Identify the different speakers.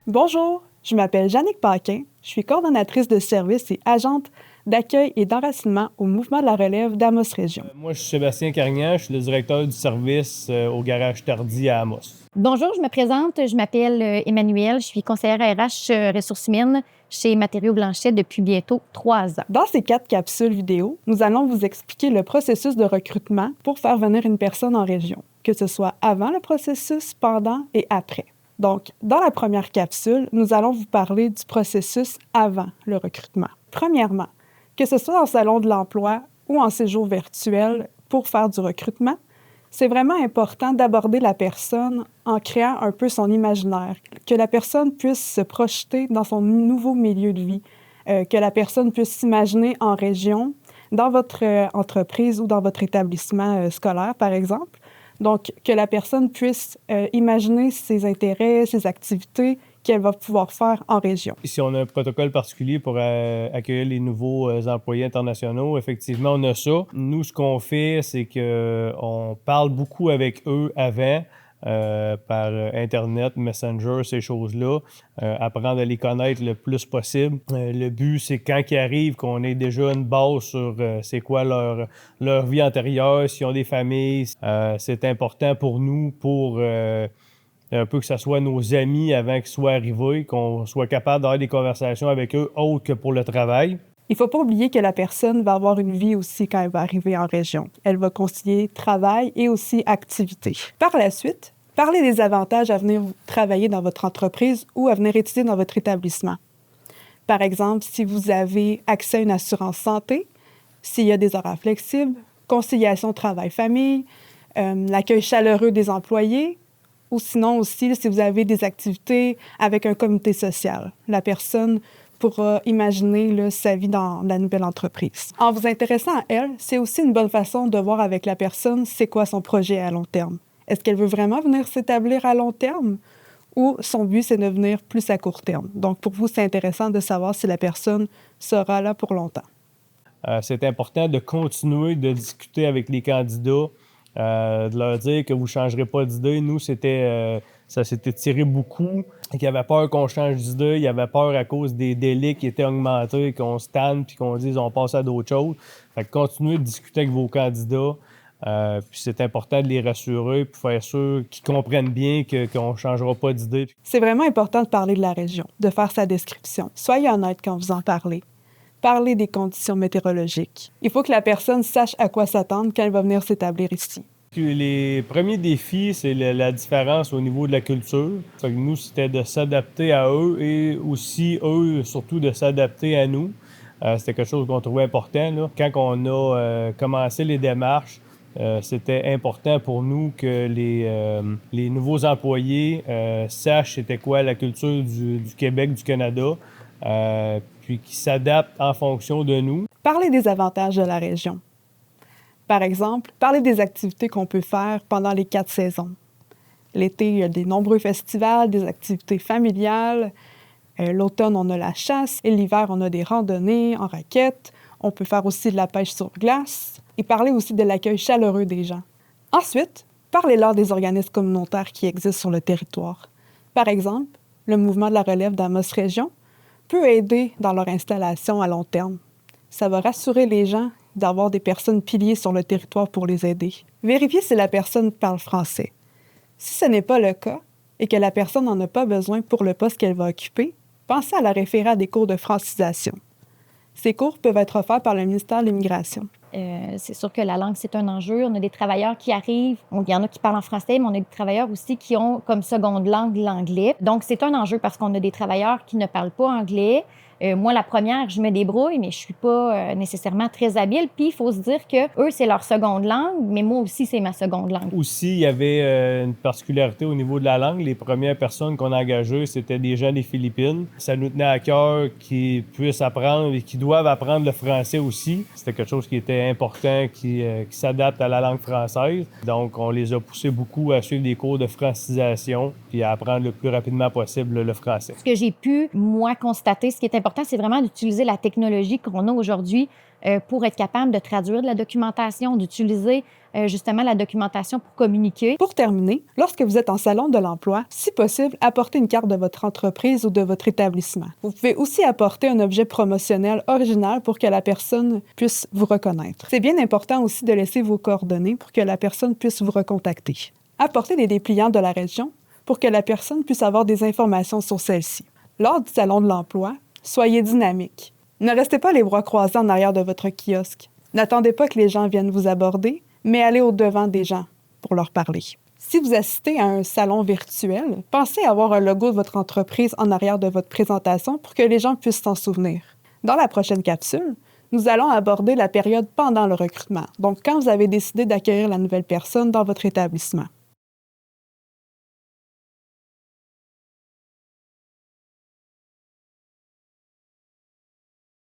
Speaker 1: Bonjour, je m'appelle Jannick Paquin, je suis coordonnatrice de service et agente d'accueil et d'enracinement au Mouvement de la relève d'Amos Région.
Speaker 2: Moi, je suis Sébastien Carignan, je suis le directeur du service au garage Tardy à Amos.
Speaker 3: Bonjour, je me présente, je m'appelle Emmanuelle, je suis conseillère RH ressources humaines chez Matériaux Blanchet depuis bientôt 3 ans.
Speaker 1: Dans ces 4 capsules vidéo, nous allons vous expliquer le processus de recrutement pour faire venir une personne en région, que ce soit avant le processus, pendant et après. Donc, dans la première capsule, nous allons vous parler du processus avant le recrutement. Premièrement, que ce soit en salon de l'emploi ou en séjour virtuel pour faire du recrutement, c'est vraiment important d'aborder la personne en créant un peu son imaginaire, que la personne puisse se projeter dans son nouveau milieu de vie, que la personne puisse s'imaginer en région, dans votre entreprise ou dans votre établissement scolaire, par exemple. Donc, que la personne puisse imaginer ses intérêts, ses activités qu'elle va pouvoir faire en région.
Speaker 2: Si on a un protocole particulier pour accueillir les nouveaux employés internationaux, effectivement, on a ça. Nous, ce qu'on fait, c'est qu'on parle beaucoup avec eux avant, par Internet, Messenger, ces choses-là, apprendre à les connaître le plus possible. Le but, c'est quand ils arrivent, qu'on ait déjà une base sur c'est quoi leur vie antérieure, s'ils ont des familles. C'est important pour nous, pour un peu que ce soit nos amis avant qu'ils soient arrivés, qu'on soit capable d'avoir des conversations avec eux autres que pour le travail.
Speaker 1: Il ne faut pas oublier que la personne va avoir une vie aussi quand elle va arriver en région. Elle va concilier travail et aussi activité. Par la suite, parlez des avantages à venir travailler dans votre entreprise ou à venir étudier dans votre établissement. Par exemple, si vous avez accès à une assurance santé, s'il y a des horaires flexibles, conciliation travail-famille, l'accueil chaleureux des employés, ou sinon aussi si vous avez des activités avec un comité social. La personne pourra imaginer là, sa vie dans la nouvelle entreprise. En vous intéressant à elle, c'est aussi une bonne façon de voir avec la personne c'est quoi son projet à long terme. Est-ce qu'elle veut vraiment venir s'établir à long terme ou son but, c'est de venir plus à court terme? Donc, pour vous, c'est intéressant de savoir si la personne sera là pour longtemps.
Speaker 2: C'est important de continuer de discuter avec les candidats, de leur dire que vous ne changerez pas d'idée. Nous, ça s'était tiré beaucoup, qu'il y avait peur qu'on change d'idée, il y avait peur à cause des délais qui étaient augmentés, qu'on se tanne puis qu'on dise on passe à d'autres choses. Fait que continuez de discuter avec vos candidats. Puis c'est important de les rassurer puis faire sûr qu'ils comprennent bien qu'on ne changera pas d'idée.
Speaker 1: C'est vraiment important de parler de la région, de faire sa description. Soyez honnête quand vous en parlez. Parler des conditions météorologiques. Il faut que la personne sache à quoi s'attendre quand elle va venir s'établir ici.
Speaker 2: Les premiers défis, c'est la différence au niveau de la culture. Fait que nous, c'était de s'adapter à eux et aussi, eux, surtout de s'adapter à nous. C'était quelque chose qu'on trouvait important, là. Quand on a commencé les démarches, c'était important pour nous que les nouveaux employés sachent c'était quoi la culture du Québec, du Canada, puis qu'ils s'adaptent en fonction de nous.
Speaker 1: Parlez des avantages de la région. Par exemple, parlez des activités qu'on peut faire pendant les 4 saisons. L'été, il y a des nombreux festivals, des activités familiales. L'automne, on a la chasse. Et l'hiver, on a des randonnées en raquettes. On peut faire aussi de la pêche sur glace. Et parlez aussi de l'accueil chaleureux des gens. Ensuite, parlez-leur des organismes communautaires qui existent sur le territoire. Par exemple, le Mouvement de la relève d'Amos Région peut aider dans leur installation à long terme. Ça va rassurer les gens d'avoir des personnes piliers sur le territoire pour les aider. Vérifiez si la personne parle français. Si ce n'est pas le cas et que la personne n'en a pas besoin pour le poste qu'elle va occuper, pensez à la référer à des cours de francisation. Ces cours peuvent être offerts par le ministère de l'Immigration.
Speaker 3: C'est sûr que la langue, c'est un enjeu. On a des travailleurs qui arrivent, il y en a qui parlent en français, mais on a des travailleurs aussi qui ont comme seconde langue l'anglais. Donc, c'est un enjeu parce qu'on a des travailleurs qui ne parlent pas anglais. Moi, la première, je me débrouille, mais je suis pas nécessairement très habile. Puis, il faut se dire que eux, c'est leur seconde langue, mais moi aussi, c'est ma seconde langue.
Speaker 2: Aussi, il y avait une particularité au niveau de la langue. Les premières personnes qu'on a engagées, c'était des gens des Philippines. Ça nous tenait à cœur qu'ils puissent apprendre et qu'ils doivent apprendre le français aussi. C'était quelque chose qui était important, qui s'adapte à la langue française. Donc, on les a poussés beaucoup à suivre des cours de francisation puis à apprendre le plus rapidement possible le français.
Speaker 3: Ce que j'ai pu, moi, constater, ce qui est important important, c'est vraiment d'utiliser la technologie qu'on a aujourd'hui pour être capable de traduire de la documentation, d'utiliser justement la documentation pour communiquer.
Speaker 1: Pour terminer, lorsque vous êtes en salon de l'emploi, si possible, apportez une carte de votre entreprise ou de votre établissement. Vous pouvez aussi apporter un objet promotionnel original pour que la personne puisse vous reconnaître. C'est bien important aussi de laisser vos coordonnées pour que la personne puisse vous recontacter. Apportez des dépliants de la région pour que la personne puisse avoir des informations sur celle-ci. Lors du salon de l'emploi, soyez dynamique. Ne restez pas les bras croisés en arrière de votre kiosque. N'attendez pas que les gens viennent vous aborder, mais allez au-devant des gens pour leur parler. Si vous assistez à un salon virtuel, pensez à avoir un logo de votre entreprise en arrière de votre présentation pour que les gens puissent s'en souvenir. Dans la prochaine capsule, nous allons aborder la période pendant le recrutement, donc quand vous avez décidé d'accueillir la nouvelle personne dans votre établissement.